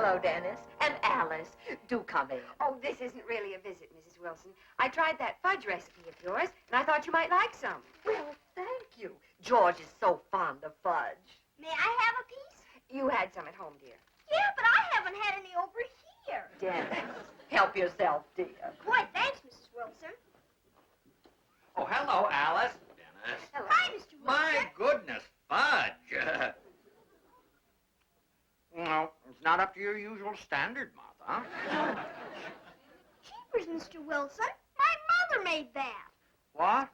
Hello, Dennis. And Alice. Do come in. Oh, this isn't really a visit, Mrs. Wilson. I tried that fudge recipe of yours, and I thought you might like some. Well, thank you. George is so fond of fudge. May I have a piece? You had some at home, dear. Yeah, but I haven't had any over here. Dennis, help yourself, dear. Boy, thanks, Mrs. Wilson. Oh, hello, Alice. Dennis. Hello. Hi, Mr. Wilson. My goodness, fudge. Well, it's not up to your usual standard, Martha. Cheapers, Mr. Wilson. My mother made that. What?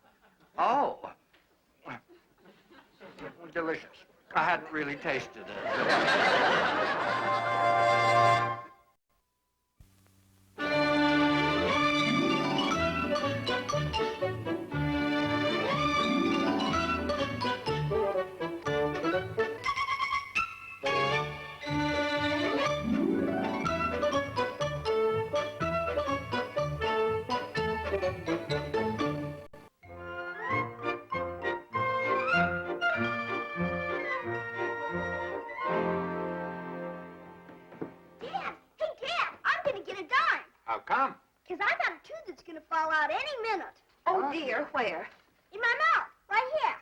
Oh. Delicious. I hadn't really tasted it. How come? Because I got a tooth that's going to fall out any minute. Oh, dear, where? In my mouth, right here.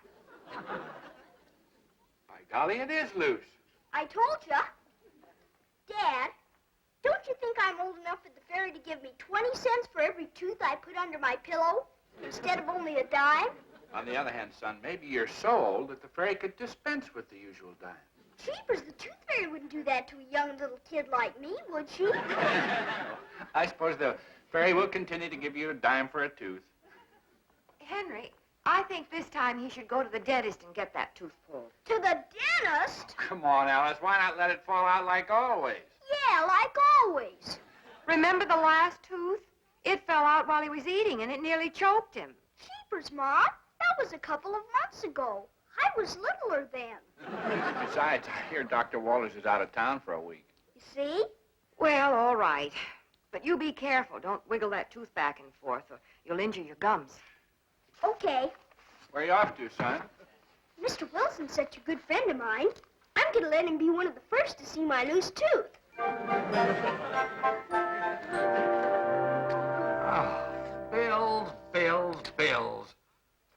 By golly, it is loose. I told you. Dad, don't you think I'm old enough for the fairy to give me 20 cents for every tooth I put under my pillow instead of only a dime? On the other hand, son, maybe you're so old that the fairy could dispense with the usual dime. Cheapers, the tooth fairy wouldn't do that to a young little kid like me, would she? I suppose the fairy will continue to give you a dime for a tooth. Henry, I think this time he should go to the dentist and get that tooth pulled. To the dentist? Oh, come on, Alice. Why not let it fall out like always? Yeah, like always. Remember the last tooth? It fell out while he was eating, and it nearly choked him. Cheapers, Mom. That was a couple of months ago. I was littler then. Besides, I hear Dr. Walters is out of town for a week. You see? Well, all right. But you be careful. Don't wiggle that tooth back and forth, or you'll injure your gums. Okay. Where are you off to, son? Mr. Wilson's such a good friend of mine. I'm going to let him be one of the first to see my loose tooth. Oh, bills, bills, bills.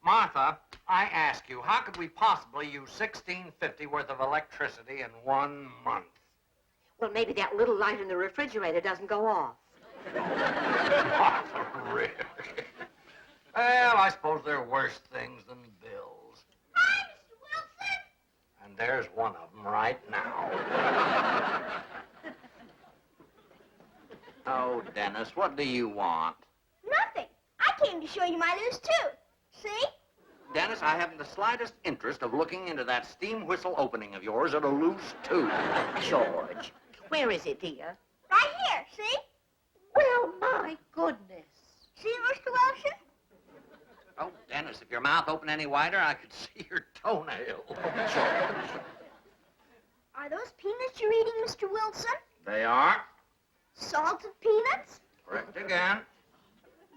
Martha, I ask you, how could we possibly use $16.50 worth of electricity in 1 month? Well, maybe that little light in the refrigerator doesn't go off. Martha, really? Well, I suppose there are worse things than bills. Hi, Mr. Wilson. And there's one of them right now. Oh, Dennis, what do you want? Nothing. I came to show you my loose tooth. See? Dennis, I haven't the slightest interest of looking into that steam whistle opening of yours at a loose tooth. George, where is it, dear? Right here, see? Well, my goodness. See, Mr. Wilson? Oh, Dennis, if your mouth opened any wider, I could see your toenail. Are those peanuts you're eating, Mr. Wilson? They are. Salted peanuts? Correct again.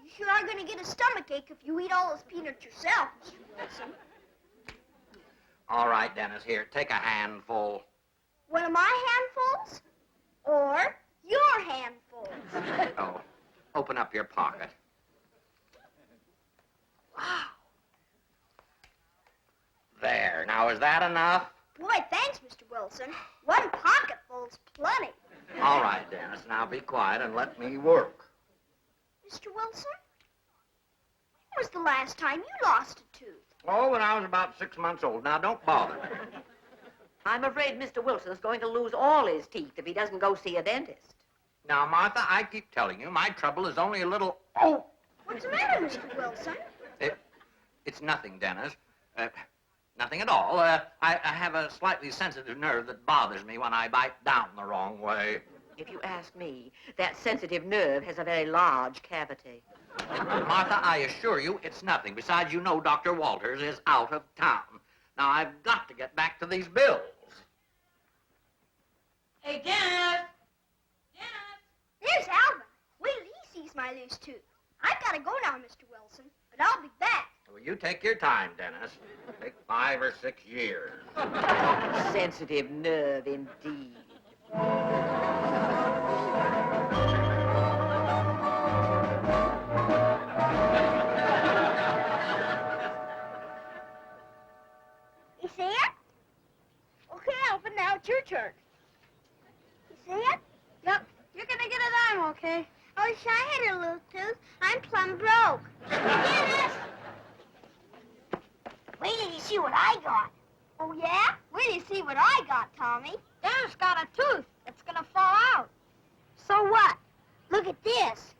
You sure are going to get a stomachache if you eat all those peanuts yourself, Mr. Wilson. All right, Dennis, here, take a handful. One of my handfuls? Or your handfuls? Oh, open up your pocket. Wow. There. Now, is that enough? Boy, thanks, Mr. Wilson. One pocketful's plenty. All right, Dennis, now be quiet and let me work. Mr. Wilson, when was the last time you lost a tooth? Oh, when I was about 6 months old. Now, don't bother. I'm afraid Mr. Wilson's going to lose all his teeth if he doesn't go see a dentist. Now, Martha, I keep telling you, my trouble is only a little... Oh! What's the matter, Mr. Wilson? It's nothing, Dennis. Nothing at all. I have a slightly sensitive nerve that bothers me when I bite down the wrong way. If you ask me, that sensitive nerve has a very large cavity. Martha, I assure you it's nothing. Besides, you know Dr. Walters is out of town. Now, I've got to get back to these bills. Hey, Dennis! Dennis! There's Alvin. Wait till he sees my loose tooth. I've got to go now, Mr. Wilson, but I'll be back. Well, you take your time, Dennis. Take 5 or 6 years. Sensitive nerve, indeed. You see it? Okay, Alvin, now it's your turn. You see it? Yep. You're gonna get a dime, okay? I wish I had a loose tooth. I'm plumb broke. Dennis! Wait till you see what I got. Oh, yeah? Wait till you see what I got, Tommy. Dennis got a tooth that's gonna fall out. So what? Look at this.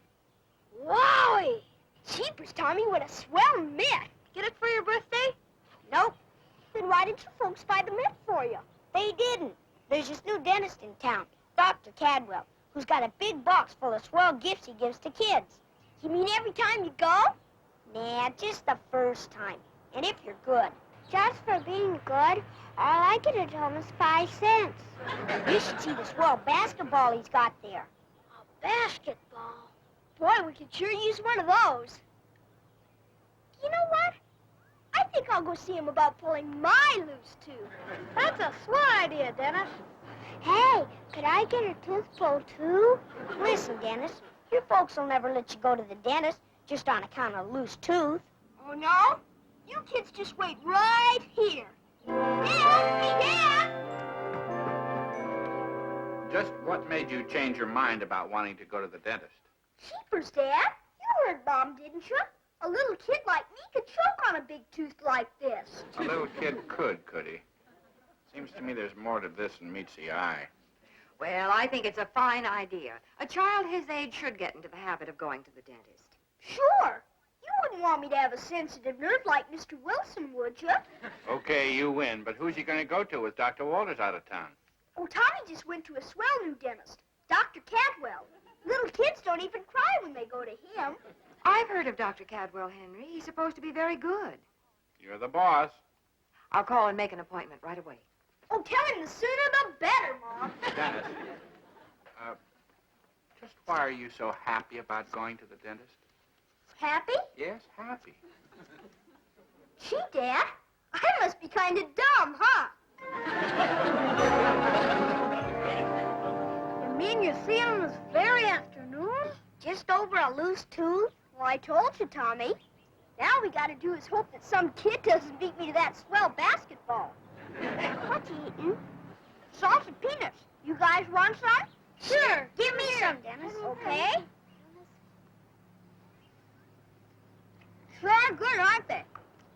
Wowie! Jeepers, Tommy, what a swell mitt. Get it for your birthday? Nope. Then why did you folks buy the mitt for you? They didn't. There's this new dentist in town, Dr. Cadwell, who's got a big box full of swell gifts he gives to kids. You mean every time you go? Nah, just the first time. And if you're good. Just for being good, all I get at home is 5 cents. You should see the swell basketball he's got there. A basketball. Boy, we could sure use one of those. You know what? I think I'll go see him about pulling my loose tooth. That's a swell idea, Dennis. Hey, could I get a tooth pulled too? Listen, Dennis, your folks will never let you go to the dentist just on account of a loose tooth. Oh, no? You kids just wait right here. Dad! Just what made you change your mind about wanting to go to the dentist? Jeepers, Dad. You heard Mom, didn't you? A little kid like me could choke on a big tooth like this. A little kid could he? Seems to me there's more to this than meets the eye. Well, I think it's a fine idea. A child his age should get into the habit of going to the dentist. Sure. You wouldn't want me to have a sensitive nerve like Mr. Wilson, would you? Okay, you win, but who's he going to go to with Dr. Walters out of town? Oh, Tommy just went to a swell new dentist, Dr. Cadwell. Little kids don't even cry when they go to him. I've heard of Dr. Cadwell, Henry. He's supposed to be very good. You're the boss. I'll call and make an appointment right away. Oh, tell him the sooner the better, Mom. Dennis, just why are you so happy about going to the dentist? Happy? Yes, happy. Gee, Dad, I must be kind of dumb, huh? You mean you're seeing him this very afternoon? Just over a loose tooth? Well, I told you, Tommy. Now we gotta do is hope that some kid doesn't beat me to that swell basketball. What you eating? Salted peanuts. You guys want some? Sure. Give me some, Dennis. Okay? Sure are good, aren't they?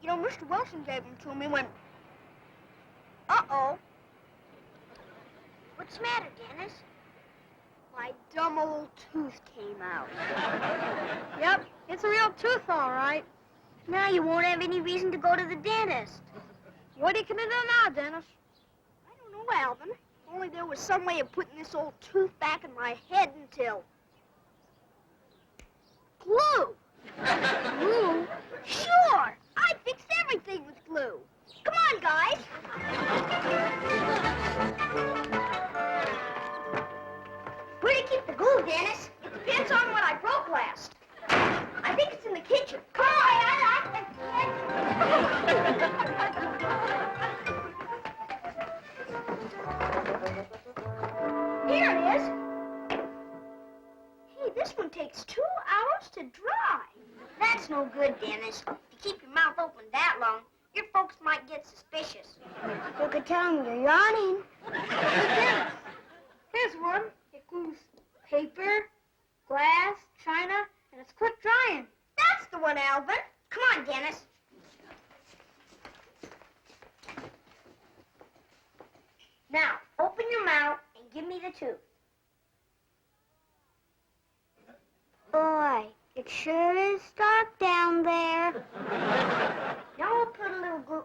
You know, Mr. Wilson gave them to me when... Uh-oh. What's the matter, Dennis? My dumb old tooth came out. Yep, it's a real tooth, all right. Now you won't have any reason to go to the dentist. What are you gonna do now, Dennis? I don't know, Alvin. If only there was some way of putting this old tooth back in my head until... Glue! Glue? Sure! I fixed everything with glue. Come on, guys. Where do you keep the glue, Dennis? It depends on what I broke last. I think it's in the kitchen. Come on, Here it is. Hey, this one takes 2 hours to dry. That's no good, Dennis. If you keep your mouth open that long, your folks might get suspicious. You could tell them you're yawning. Dennis, here's one. It glues paper, glass, china, and it's quick drying. That's the one, Alvin. Come on, Dennis. Now, open your mouth and give me the tooth. Boy, it sure is dark down there. Now I'll put a little glue.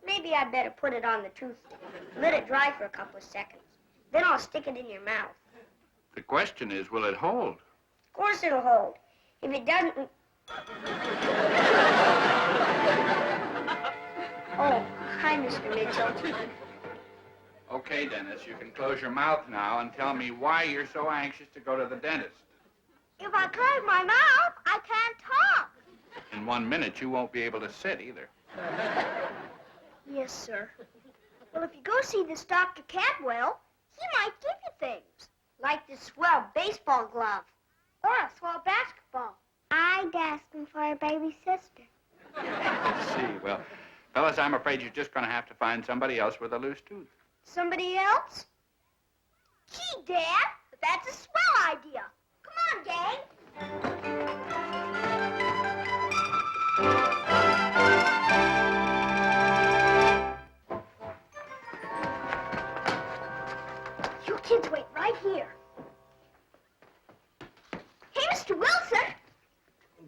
Maybe I better put it on the tooth. Let it dry for a couple of seconds. Then I'll stick it in your mouth. The question is, will it hold? Of course it'll hold. If it doesn't... Oh, hi, Mr. Mitchell. Okay, Dennis, you can close your mouth now and tell me why you're so anxious to go to the dentist. If I close my mouth, I can't talk. In 1 minute, you won't be able to sit either. Yes, sir. Well, if you go see this Dr. Cadwell, he might give you things. Like this swell baseball glove. Or a swell basketball. I'd ask him for a baby sister. Let's see. Well, fellas, I'm afraid you're just going to have to find somebody else with a loose tooth. Somebody else? Gee, Dad, that's a swell idea. Come on, gang. You kids wait right here. Hey, Mr. Wilson.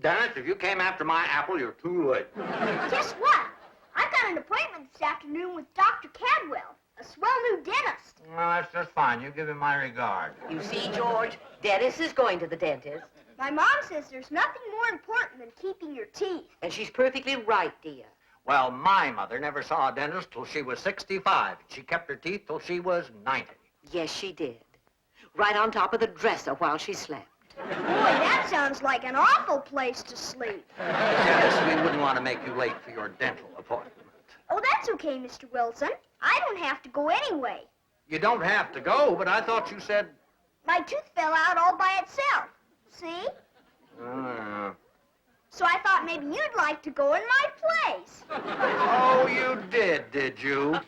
Dennis, if you came after my apple, you're too late. Guess what? I've got an appointment this afternoon with Dr. Cadwell, a swell new dentist. Well, that's just fine. You give him my regard. You see, George, Dennis is going to the dentist. My mom says there's nothing more important than keeping your teeth. And she's perfectly right, dear. Well, my mother never saw a dentist till she was 65. She kept her teeth till she was 90. Yes, she did. Right on top of the dresser while she slept. Boy, that sounds like an awful place to sleep. Dennis, we wouldn't want to make you late for your dental appointment. Oh, that's okay, Mr. Wilson. I don't have to go anyway. You don't have to go, but I thought you said... My tooth fell out all by itself. See? So I thought maybe you'd like to go in my place. Oh, you did you?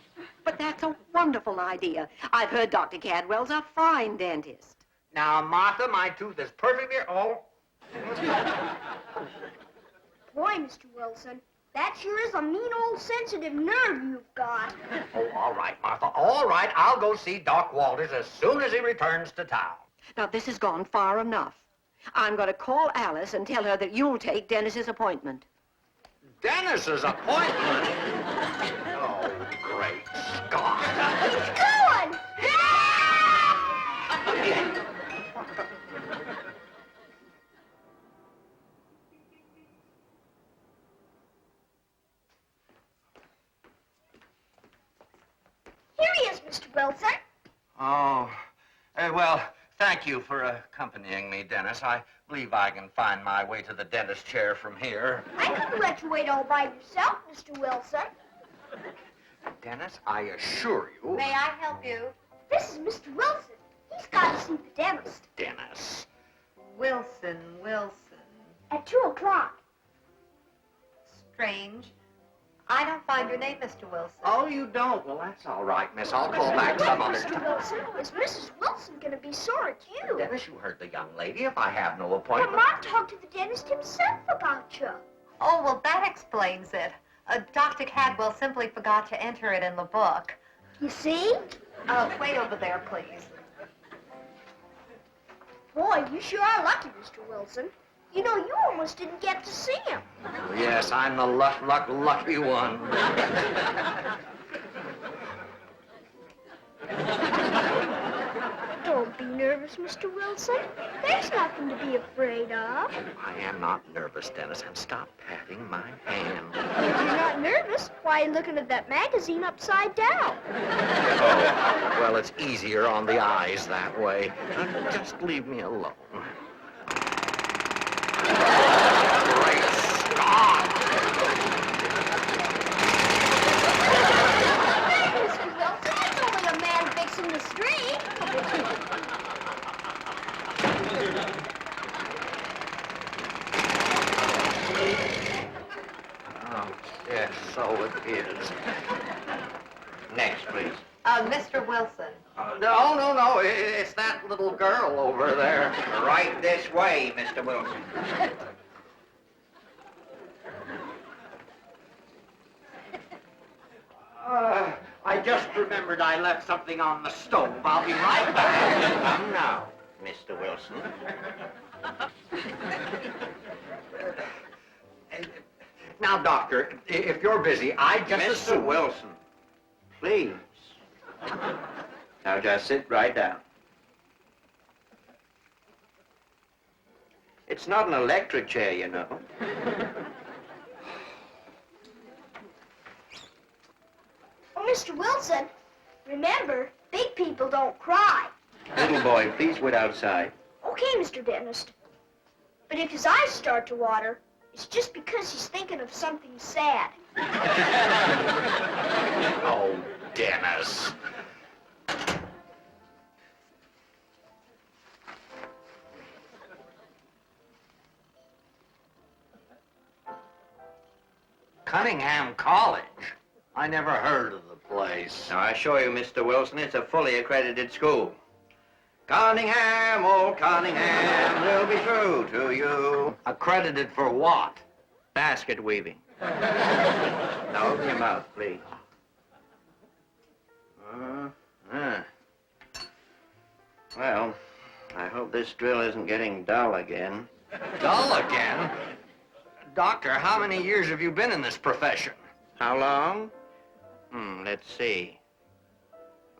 But that's a wonderful idea. I've heard Dr. Cadwell's a fine dentist. Now, Martha, my tooth is perfectly... Oh. Boy, Mr. Wilson, that sure is a mean old sensitive nerve you've got. Oh, all right, Martha. All right, I'll go see Doc Walters as soon as he returns to town. Now, this has gone far enough. I'm going to call Alice and tell her that you'll take Dennis's appointment. Dennis's appointment? Oh, great Scott. He's going! Here he is, Mr. Wilson. Oh, well, thank you for accompanying me, Dennis. I believe I can find my way to the dentist chair from here. I couldn't let you wait all by yourself, Mr. Wilson. Dennis, I assure you... May I help you? This is Mr. Wilson. He's got to see the dentist. Dennis. Wilson. At 2 o'clock. Strange. I don't find your name, Mr. Wilson. Oh, you don't? Well, that's all right, miss. I'll call back some other Mr. time. Wilson, is Mrs. Wilson going to be sore at you? Dennis, you heard the young lady. If I have no But appointment... Mom talked to the dentist himself about you. Oh, well, that explains it. Dr. Cadwell simply forgot to enter it in the book. You see? Wait over there, please. Boy, you sure are lucky, Mr. Wilson. You know, you almost didn't get to see him. Yes, I'm the lucky one. Don't be nervous, Mr. Wilson. There's nothing to be afraid of. I am not nervous, Dennis, and stop patting my hand. If you're not nervous, why are you looking at that magazine upside down? Oh, well, it's easier on the eyes that way. Just leave me alone. Great Scott! Mr. Wilson, it's only a man fixing the street. Oh, yes, so it is. Next, please. Mr. Wilson. No. It's that little girl over there. Right this way, Mr. Wilson. I just remembered I left something on the stove. I'll be right back. Come now, Mr. Wilson. Now, Doctor, if you're busy, I just Mr. assume... Wilson, please. Now just sit right down. It's not an electric chair, you know. Oh, Mr. Wilson, remember, big people don't cry. Little boy, please wait outside. Okay, Mr. Dentist. But if his eyes start to water, it's just because he's thinking of something sad. Oh, Dennis. Cunningham College? I never heard of the place. Now, I assure you, Mr. Wilson, it's a fully accredited school. Cunningham, old Cunningham, will be true to you. Accredited for what? Basket weaving. Now, open your mouth, please. Well, I hope this drill isn't getting dull again. Dull again? Doctor, how many years have you been in this profession? How long? Let's see.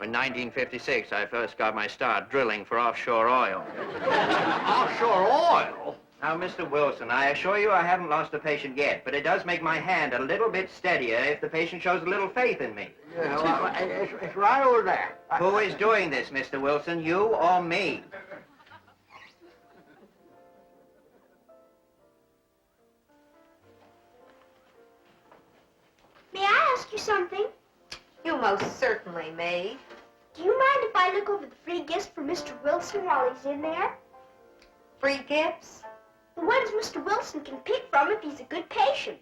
In 1956, I first got my start drilling for offshore oil. Offshore oil? Now, Mr. Wilson, I assure you I haven't lost a patient yet, but it does make my hand a little bit steadier if the patient shows a little faith in me. Yeah, well, it's right over there. Who is doing this, Mr. Wilson, you or me? May I ask you something? You most certainly may. Do you mind if I look over the free gifts for Mr. Wilson while he's in there? Free gifts? The ones Mr. Wilson can pick from if he's a good patient.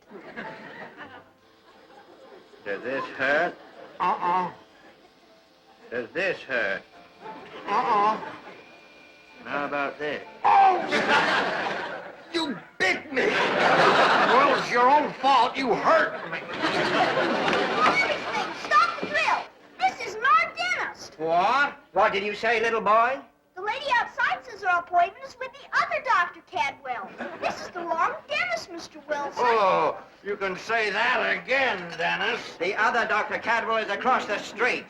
Does this hurt? Uh-uh. Does this hurt? Uh-uh. How about this? Oh! You bit me! Well, it's your own fault. You hurt me. Everything! Stop the drill! This isn't our dentist! What? What did you say, little boy? The lady outside says her appointment is with the other Dr. Cadwell. This is the wrong dentist, Mr. Wilson. Oh, you can say that again, Dennis. The other Dr. Cadwell is across the street.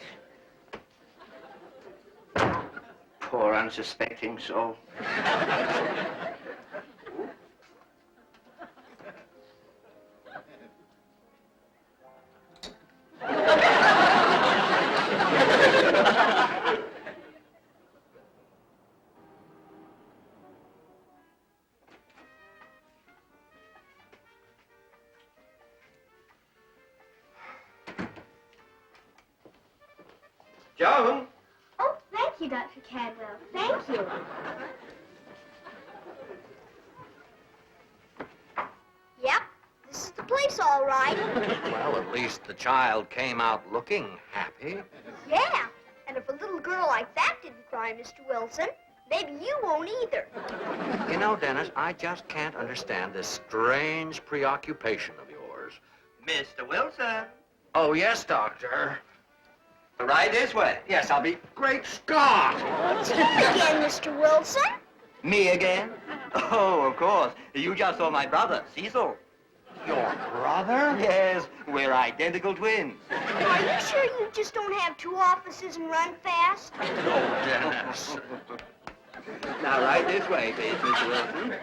Poor unsuspecting soul. Joan? Oh, thank you, Dr. Cadwell. Thank you. Yep, this is the place, all right. Well, at least the child came out looking happy. Yeah, and if a little girl like that didn't cry, Mr. Wilson, maybe you won't either. You know, Dennis, I just can't understand this strange preoccupation of yours. Mr. Wilson. Oh, yes, Doctor. Right this way. Yes, I'll be... Great Scott! It's you again, Mr. Wilson. Me again? Oh, of course. You just saw my brother, Cecil. Your brother? Yes, we're identical twins. Are you sure you just don't have two offices and run fast? Oh, Dennis. Now, right this way, please, Mr. Wilson.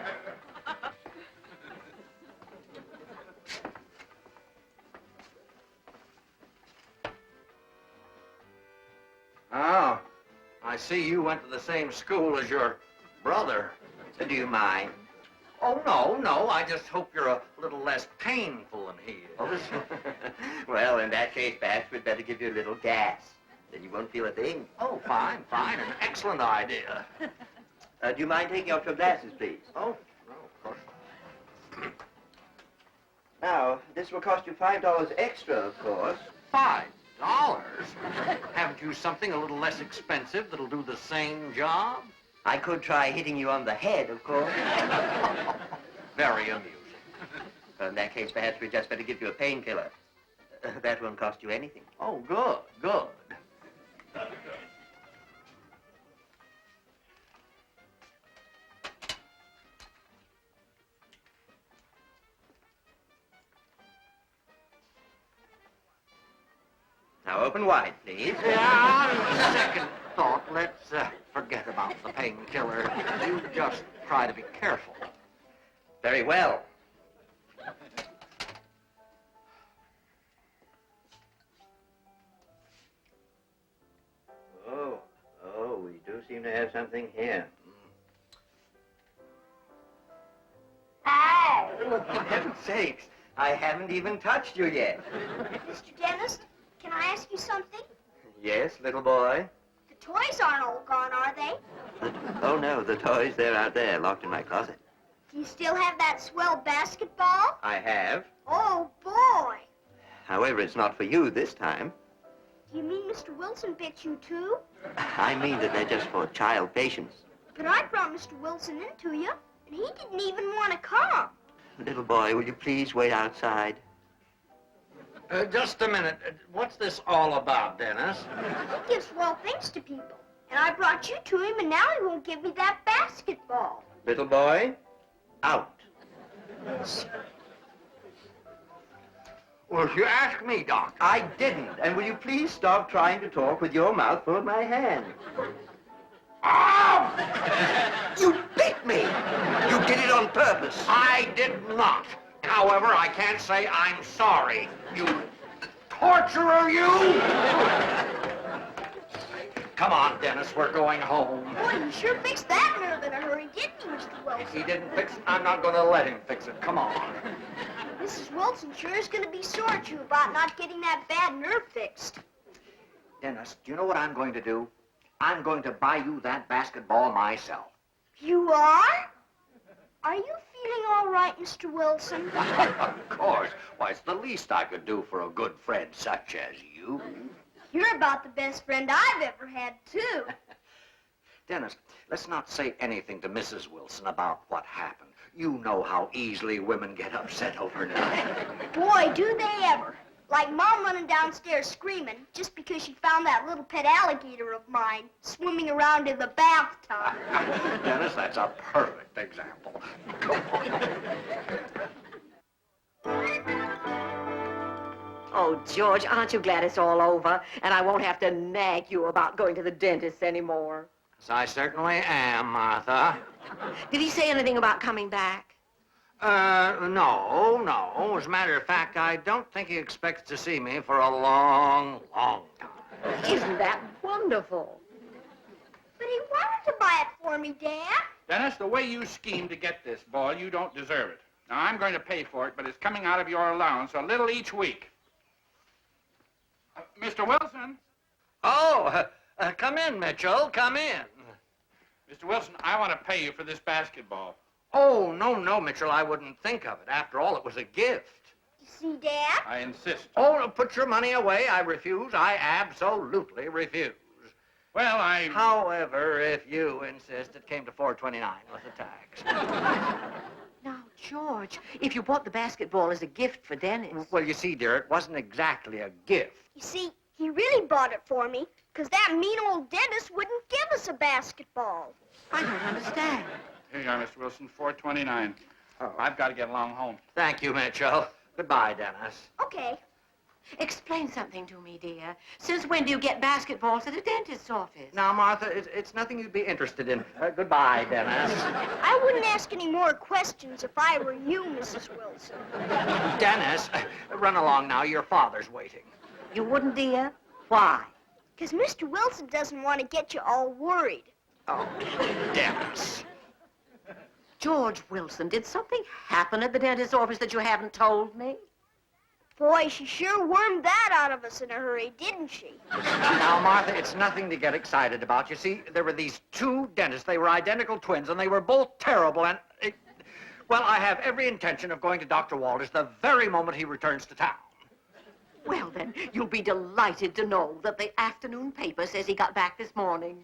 Oh, I see you went to the same school as your brother. Do you mind? Oh, no. I just hope you're a little less painful than he is. Well, in that case, perhaps we'd better give you a little gas. Then you won't feel a thing. Oh, fine. An excellent idea. Do you mind taking off your glasses, please? Oh, no, of course not. Now, this will cost you $5 extra, of course. $5? Haven't you something a little less expensive that'll do the same job? I could try hitting you on the head, of course. Very amusing. In that case, perhaps we'd just better give you a painkiller. That won't cost you anything. Oh, good. Now, open wide, please. Yeah, on second thought, let's forget about the painkiller. You just try to be careful. Very well. Oh, we do seem to have something here. Hi. For heaven's sakes, I haven't even touched you yet. Mr. Dentist, can I ask you something? Yes, little boy? The toys aren't all gone, are they? Oh, no, the toys, they're out there, locked in my closet. Do you still have that swell basketball? I have. Oh, boy. However, it's not for you this time. Do you mean Mr. Wilson picked you, too? I mean that they're just for child patients. But I brought Mr. Wilson into you, and he didn't even want to come. Little boy, will you please wait outside? Just a minute. What's this all about, Dennis? He gives swell things to people. And I brought you to him, and now he won't give me that basketball. Little boy, out. Well, if you ask me, Doc. I didn't. And will you please stop trying to talk with your mouth full of my hand? Oh! You bit me! You did it on purpose. I did not. However, I can't say I'm sorry. You torturer, you! Come on, Dennis, we're going home. Boy, you sure fixed that nerve in a hurry, didn't you, Mr. Wilson? He didn't fix it. I'm not going to let him fix it. Come on. Mrs. Wilson sure is going to be sore at you about not getting that bad nerve fixed. Dennis, do you know what I'm going to do? I'm going to buy you that basketball myself. You are? Are you feeling all right, Mr. Wilson? Of course. Why, it's the least I could do for a good friend such as you. You're about the best friend I've ever had, too. Dennis, let's not say anything to Mrs. Wilson about what happened. You know how easily women get upset overnight. Boy, do they ever. Like Mom running downstairs screaming just because she found that little pet alligator of mine swimming around in the bathtub. Dennis, that's a perfect example. Come on. Oh, George, aren't you glad it's all over? And I won't have to nag you about going to the dentist anymore. Yes, I certainly am, Martha. Did he say anything about coming back? No. As a matter of fact, I don't think he expects to see me for a long, long time. Isn't that wonderful? But he wanted to buy it for me, Dad. Dennis, the way you schemed to get this ball, you don't deserve it. Now, I'm going to pay for it, but it's coming out of your allowance, a little each week. Mr. Wilson? Oh, come in, Mitchell. Come in. Mr. Wilson, I want to pay you for this basketball. Oh, no, Mitchell. I wouldn't think of it. After all, it was a gift. You see, Dad? I insist. Oh, put your money away. I refuse. I absolutely refuse. Well, However, if you insist, it came to $4.29 with the tax. Now, George, if you bought the basketball as a gift for Dennis... Well, you see, dear, it wasn't exactly a gift. You see, he really bought it for me because that mean old dentist wouldn't give us a basketball. I don't understand. Here you are, Mr. Wilson, $4.29. Oh, I've got to get along home. Thank you, Mitchell. Goodbye, Dennis. Okay. Explain something to me, dear. Since when do you get basketballs at a dentist's office? Now, Martha, it's nothing you'd be interested in. Goodbye, Dennis. I wouldn't ask any more questions if I were you, Mrs. Wilson. Dennis, run along now. Your father's waiting. You wouldn't, dear? Why? Because Mr. Wilson doesn't want to get you all worried. Oh, Dennis. George Wilson, did something happen at the dentist's office that you haven't told me? Boy, she sure wormed that out of us in a hurry, didn't she? Now, Martha, it's nothing to get excited about. You see, there were these two dentists. They were identical twins, and they were both terrible, and... well, I have every intention of going to Dr. Walters the very moment he returns to town. Well, then, you'll be delighted to know that the afternoon paper says he got back this morning.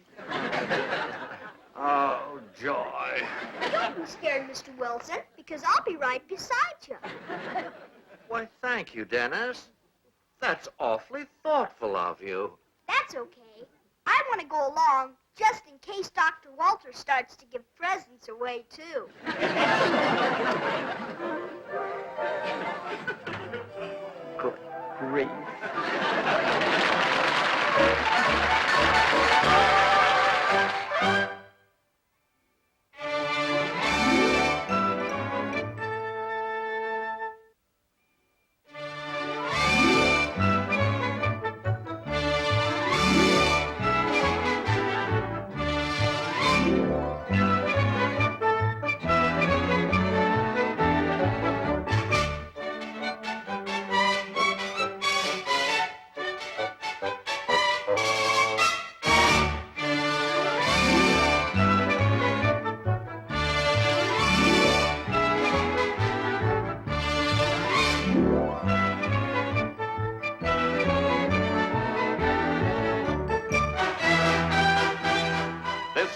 Oh, joy. Don't be scared, Mr. Wilson, because I'll be right beside you. Why, thank you, Dennis. That's awfully thoughtful of you. That's okay. I want to go along just in case Dr. Walter starts to give presents away, too. Good grief.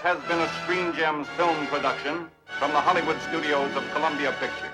has been a Screen Gems film production from the Hollywood studios of Columbia Pictures.